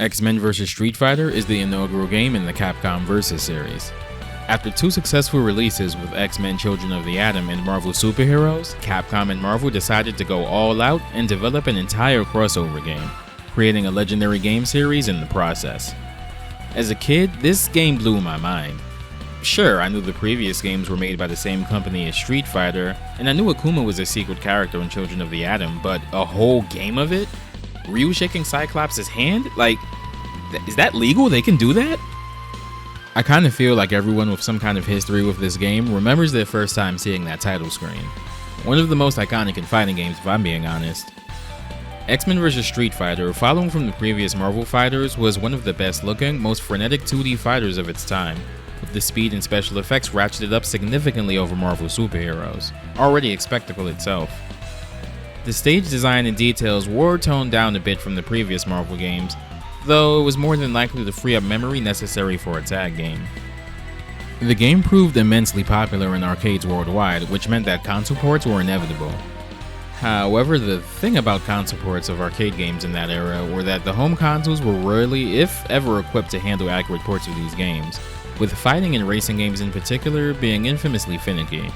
X-Men vs. Street Fighter is the inaugural game in the Capcom Vs. series. After two successful releases with X-Men Children of the Atom and Marvel Superheroes, Capcom and Marvel decided to go all out and develop an entire crossover game, creating a legendary game series in the process. As a kid, this game blew my mind. Sure, I knew the previous games were made by the same company as Street Fighter, and I knew Akuma was a secret character in Children of the Atom, but a whole game of it? Ryu shaking Cyclops' hand? Like, is that legal? They can do that? I kind of feel like everyone with some kind of history with this game remembers their first time seeing that title screen. One of the most iconic in fighting games, if I'm being honest. X-Men vs. Street Fighter, following from the previous Marvel fighters, was one of the best looking, most frenetic 2D fighters of its time, with the speed and special effects ratcheted up significantly over Marvel Superheroes, already a spectacle itself. The stage design and details were toned down a bit from the previous Marvel games, though it was more than likely to free up memory necessary for a tag game. The game proved immensely popular in arcades worldwide, which meant that console ports were inevitable. However, the thing about console ports of arcade games in that era were that the home consoles were rarely, if ever, equipped to handle accurate ports of these games, with fighting and racing games in particular being infamously finicky.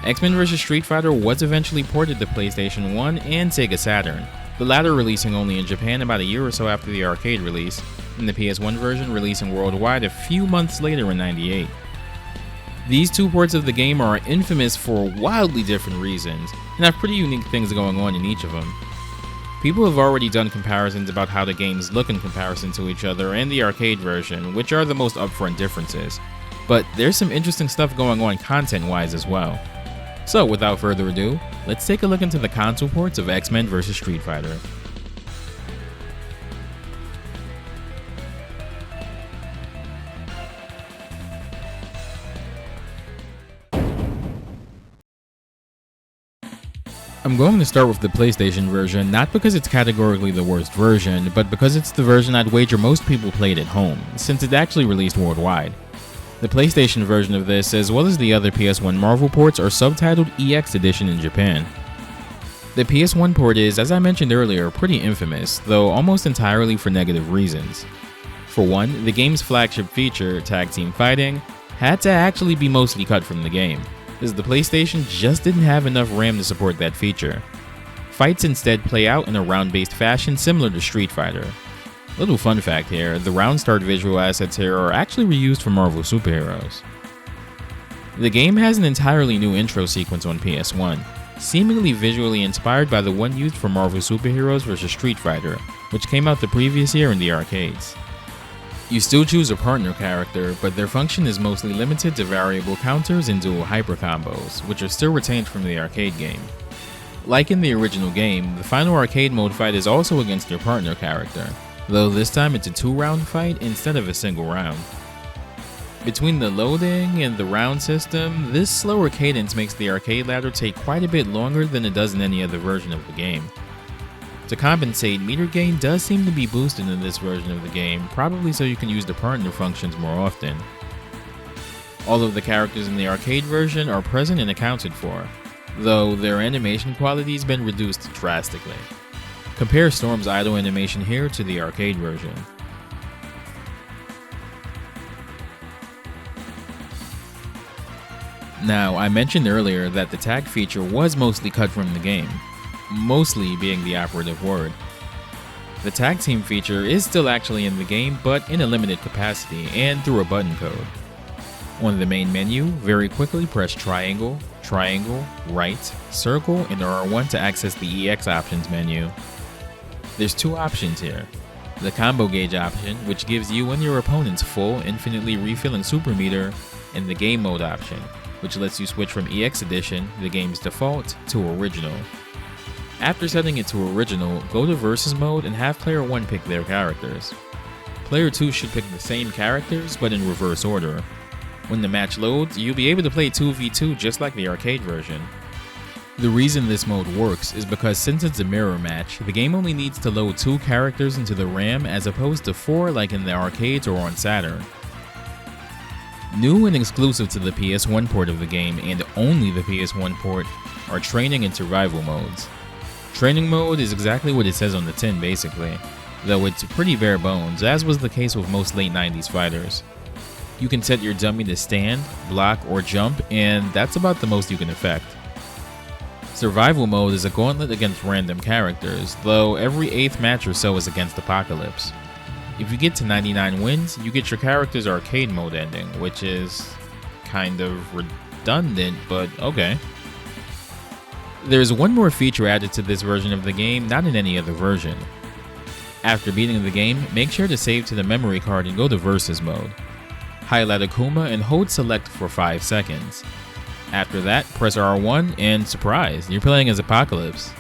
X-Men vs. Street Fighter was eventually ported to PlayStation 1 and Sega Saturn, the latter releasing only in Japan about a year or so after the arcade release, and the PS1 version releasing worldwide a few months later in '98. These two ports of the game are infamous for wildly different reasons, and have pretty unique things going on in each of them. People have already done comparisons about how the games look in comparison to each other and the arcade version, which are the most upfront differences, but there's some interesting stuff going on content-wise as well. So without further ado, let's take a look into the console ports of X-Men vs. Street Fighter. I'm going to start with the PlayStation version, not because it's categorically the worst version, but because it's the version I'd wager most people played at home, since it actually released worldwide. The PlayStation version of this, as well as the other PS1 Marvel ports, are subtitled EX Edition in Japan. The PS1 port is, as I mentioned earlier, pretty infamous, though almost entirely for negative reasons. For one, the game's flagship feature, Tag Team Fighting, had to actually be mostly cut from the game, as the PlayStation just didn't have enough RAM to support that feature. Fights instead play out in a round-based fashion similar to Street Fighter. Little fun fact here, the round start visual assets here are actually reused from Marvel Superheroes. The game has an entirely new intro sequence on PS1, seemingly visually inspired by the one used for Marvel Superheroes vs. Street Fighter, which came out the previous year in the arcades. You still choose a partner character, but their function is mostly limited to variable counters and dual hyper combos, which are still retained from the arcade game. Like in the original game, the final arcade mode fight is also against your partner character, though this time it's a 2-round fight instead of a single round. Between the loading and the round system, this slower cadence makes the arcade ladder take quite a bit longer than it does in any other version of the game. To compensate, meter gain does seem to be boosted in this version of the game, probably so you can use the partner functions more often. All of the characters in the arcade version are present and accounted for, though their animation quality's been reduced drastically. Compare Storm's idle animation here to the arcade version. Now, I mentioned earlier that the tag feature was mostly cut from the game, mostly being the operative word. The tag team feature is still actually in the game, but in a limited capacity and through a button code. On the main menu, very quickly press triangle, triangle, right, circle, and R1 to access the EX options menu. There's two options here. The combo gauge option, which gives you and your opponents full, infinitely refilling super meter, and the game mode option, which lets you switch from EX Edition, the game's default, to original. After setting it to original, go to versus mode and have player 1 pick their characters. Player 2 should pick the same characters, but in reverse order. When the match loads, you'll be able to play 2v2 just like the arcade version. The reason this mode works is because since it's a mirror match, the game only needs to load 2 characters into the RAM as opposed to 4 like in the arcades or on Saturn. New and exclusive to the PS1 port of the game, and only the PS1 port, are training and survival modes. Training mode is exactly what it says on the tin basically. though it's pretty bare bones, as was the case with most late 90s fighters. You can set your dummy to stand, block, or jump, and that's about the most you can affect. Survival mode is a gauntlet against random characters, though every 8th match or so is against Apocalypse. If you get to 99 wins, you get your character's arcade mode ending, which is kind of redundant, but okay. There's one more feature added to this version of the game, not in any other version. After beating the game, make sure to save to the memory card and go to Versus mode. Highlight Akuma and hold select for 5 seconds. After that, press R1 and surprise, you're playing as Apocalypse.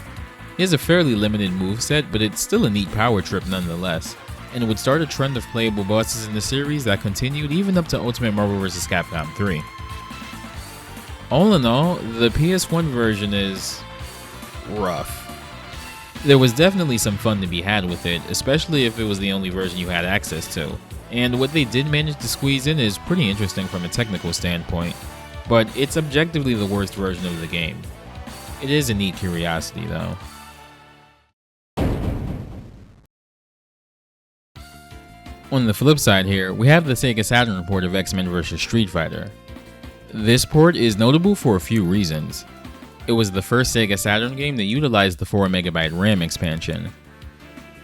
He has a fairly limited moveset, but it's still a neat power trip nonetheless, and it would start a trend of playable bosses in the series that continued even up to Ultimate Marvel vs. Capcom 3. All in all, the PS1 version is rough. There was definitely some fun to be had with it, especially if it was the only version you had access to, and what they did manage to squeeze in is pretty interesting from a technical standpoint, but it's objectively the worst version of the game. It is a neat curiosity though. On the flip side here, we have the Sega Saturn port of X-Men vs. Street Fighter. This port is notable for a few reasons. It was the first Sega Saturn game that utilized the 4MB RAM expansion.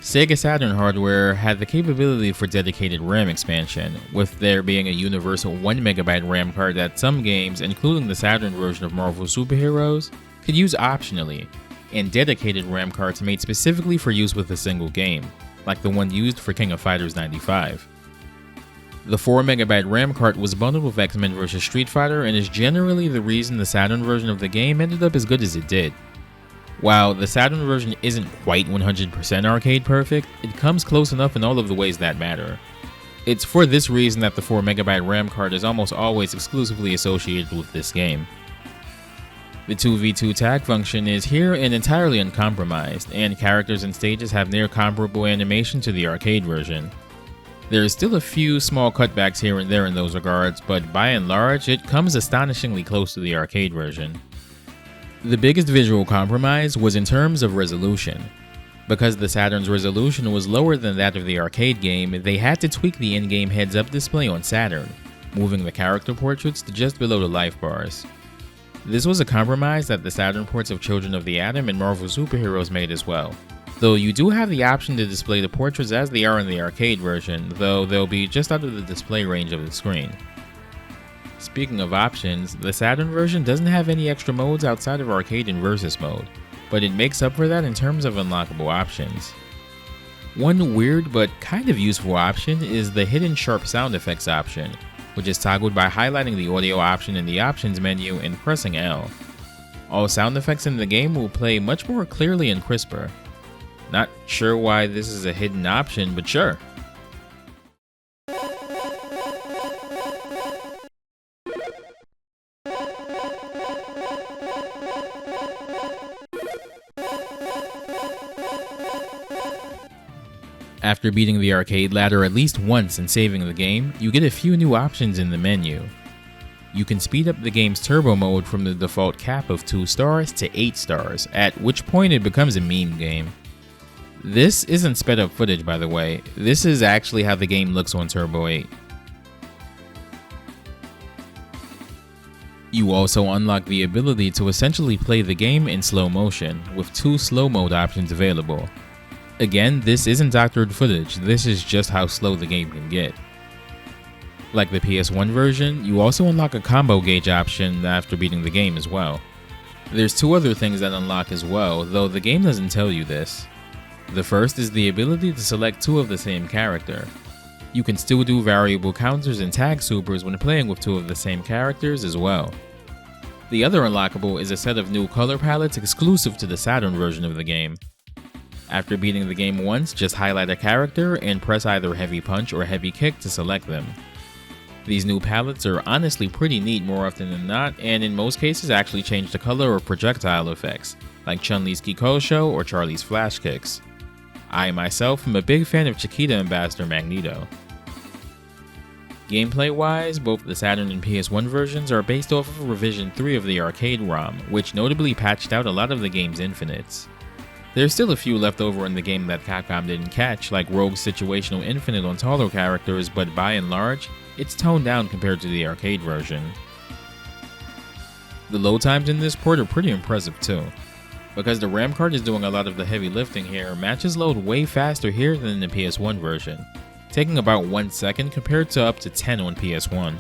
Sega Saturn hardware had the capability for dedicated RAM expansion, with there being a universal 1MB RAM card that some games, including the Saturn version of Marvel Superheroes, could use optionally, and dedicated RAM cards made specifically for use with a single game, like the one used for King of Fighters 95. The 4MB RAM card was bundled with X-Men vs. Street Fighter and is generally the reason the Saturn version of the game ended up as good as it did. While the Saturn version isn't quite 100% arcade perfect, it comes close enough in all of the ways that matter. It's for this reason that the 4MB RAM card is almost always exclusively associated with this game. The 2v2 tag function is here and entirely uncompromised, and characters and stages have near comparable animation to the arcade version. There is still a few small cutbacks here and there in those regards, but by and large, it comes astonishingly close to the arcade version. The biggest visual compromise was in terms of resolution. Because the Saturn's resolution was lower than that of the arcade game, they had to tweak the in-game heads-up display on Saturn, moving the character portraits to just below the life bars. This was a compromise that the Saturn ports of Children of the Atom and Marvel Superheroes made as well, though you do have the option to display the portraits as they are in the arcade version, though they'll be just out of the display range of the screen. Speaking of options, the Saturn version doesn't have any extra modes outside of arcade and versus mode, but it makes up for that in terms of unlockable options. One weird but kind of useful option is the hidden sharp sound effects option, which is toggled by highlighting the audio option in the options menu and pressing L. All sound effects in the game will play much more clearly and crisper. Not sure why this is a hidden option, but sure. After beating the arcade ladder at least once and saving the game, you get a few new options in the menu. You can speed up the game's turbo mode from the default cap of 2 stars to 8 stars, at which point it becomes a meme game. This isn't sped up footage, by the way. This is actually how the game looks on Turbo 8. You also unlock the ability to essentially play the game in slow motion, with 2 slow mode options available. Again, this isn't doctored footage, this is just how slow the game can get. Like the PS1 version, you also unlock a combo gauge option after beating the game as well. There's 2 other things that unlock as well, though the game doesn't tell you this. The first is the ability to select 2 of the same character. You can still do variable counters and tag supers when playing with 2 of the same characters as well. The other unlockable is a set of new color palettes exclusive to the Saturn version of the game. After beating the game once, just highlight a character and press either Heavy Punch or Heavy Kick to select them. These new palettes are honestly pretty neat more often than not, and in most cases actually change the color or projectile effects, like Chun-Li's Kikosho or Charlie's Flash Kicks. I myself am a big fan of Chiquita Ambassador Magneto. Gameplay-wise, both the Saturn and PS1 versions are based off of Revision 3 of the arcade ROM, which notably patched out a lot of the game's infinites. There's still a few left over in the game that Capcom didn't catch, like Rogue's situational infinite on taller characters, but by and large, it's toned down compared to the arcade version. The load times in this port are pretty impressive too. Because the RAM card is doing a lot of the heavy lifting here, matches load way faster here than in the PS1 version, taking about 1 second compared to up to 10 on PS1.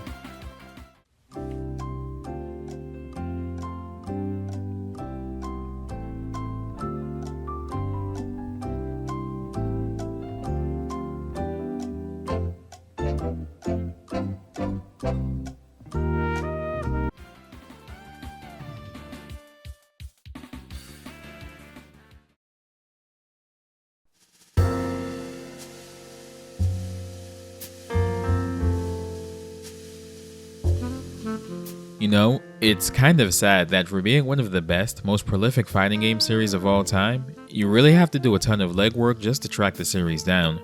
You know, it's kind of sad that for being one of the best, most prolific fighting game series of all time, you really have to do a ton of legwork just to track the series down.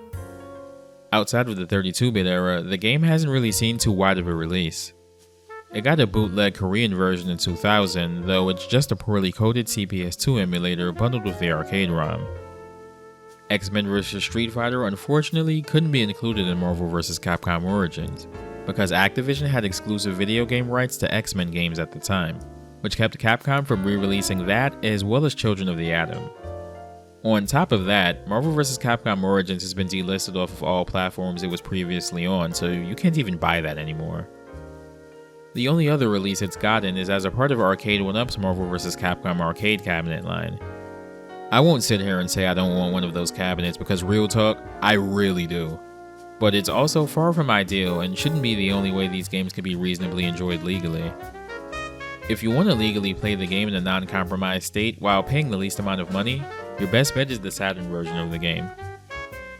Outside of the 32-bit era, the game hasn't really seen too wide of a release. It got a bootleg Korean version in 2000, though it's just a poorly coded CPS2 emulator bundled with the arcade ROM. X-Men vs. Street Fighter unfortunately couldn't be included in Marvel vs. Capcom Origins, because Activision had exclusive video game rights to X-Men games at the time, which kept Capcom from re-releasing that as well as Children of the Atom. On top of that, Marvel vs. Capcom Origins has been delisted off of all platforms it was previously on, so you can't even buy that anymore. The only other release it's gotten is as a part of Arcade 1UP's Marvel vs. Capcom arcade cabinet line. I won't sit here and say I don't want one of those cabinets because real talk, I really do. But it's also far from ideal and shouldn't be the only way these games can be reasonably enjoyed legally. If you want to legally play the game in a non-compromised state while paying the least amount of money, your best bet is the Saturn version of the game.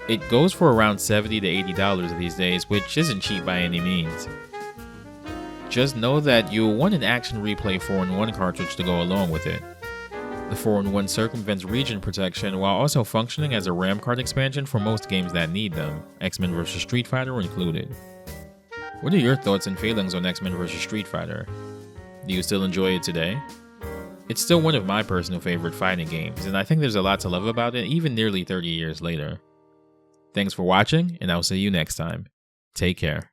It goes for around $70 to $80 these days, which isn't cheap by any means. Just know that you'll want an Action Replay 4-in-1 cartridge to go along with it. The 4-in-1 circumvents region protection while also functioning as a RAM card expansion for most games that need them, X-Men vs. Street Fighter included. What are your thoughts and feelings on X-Men vs. Street Fighter? Do you still enjoy it today? It's still one of my personal favorite fighting games, and I think there's a lot to love about it even nearly 30 years later. Thanks for watching, and I'll see you next time. Take care.